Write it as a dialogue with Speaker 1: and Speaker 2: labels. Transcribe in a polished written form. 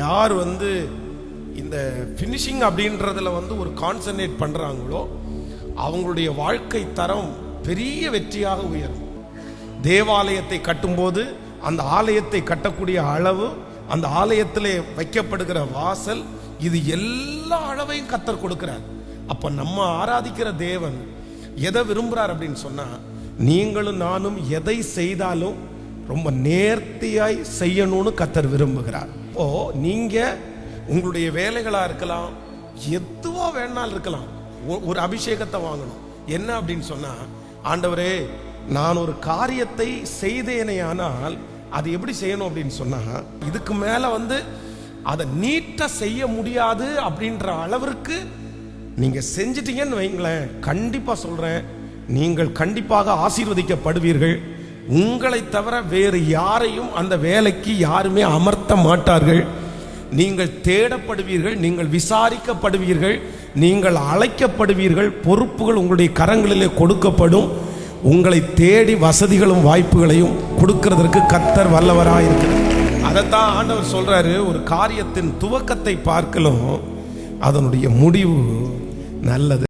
Speaker 1: யார் இந்த ஃபினிஷிங் அப்படின்றதுல ஒரு கான்சன்ட்ரேட் பண்றாங்களோ அவங்களுடைய வாழ்க்கை தரம் பெரிய வெற்றியாக உயரும். தேவாலயத்தை கட்டும்போது அந்த ஆலயத்தை கட்டக்கூடிய அளவு, அந்த ஆலயத்திலே வைக்கப்படுகிற வாசல், இது எல்லா அளவையும் கர்த்தர் கொடுக்கிறார். அப்ப நம்ம ஆராதிக்கிற தேவன் எதை விரும்புறார் அப்படின்னு சொன்னா, நீங்களும் நானும் எதை செய்தாலும் ரொம்ப நேர்த்தியாய் செய்யணும்னு கர்த்தர் விரும்புகிறார். ஓ, நீங்க உங்களுடைய வேலைகளா இருக்கலாம், எதுவா வேணாலும் இருக்கலாம், ஒரு அபிஷேகத்தை வாங்கணும். என்ன அப்படின்னு சொன்னா, ஆண்டவரே நான் ஒரு காரியத்தை செய்தேனே, ஆனால் அது எப்படி செய்யணும் அப்படின்னு சொன்னா, இதுக்கு மேல அதை நீட்டா செய்ய முடியாது அப்படின்ற அளவிற்கு நீங்க செஞ்சிட்டீங்கன்னு வைங்களேன், கண்டிப்பா சொல்றேன், நீங்கள் கண்டிப்பாக ஆசீர்வதிக்கப்படுவீர்கள். உங்களை தவிர வேறு யாரையும் அந்த வேலைக்கு யாருமே அமர்த்த மாட்டார்கள். நீங்கள் தேடப்படுவீர்கள், நீங்கள் விசாரிக்கப்படுவீர்கள், நீங்கள் அழைக்கப்படுவீர்கள். பொறுப்புகள் உங்களுடைய கரங்களிலே கொடுக்கப்படும். உங்களை தேடி வசதிகளும் வாய்ப்புகளையும் கொடுக்கிறதற்கு கர்த்தர் வல்லவராயிருக்கிறார். அதைத்தான் ஆண்டவர் சொல்றாரு, ஒரு காரியத்தின் துவக்கத்தை பார்க்கலும் அதனுடைய முடிவு நல்லது.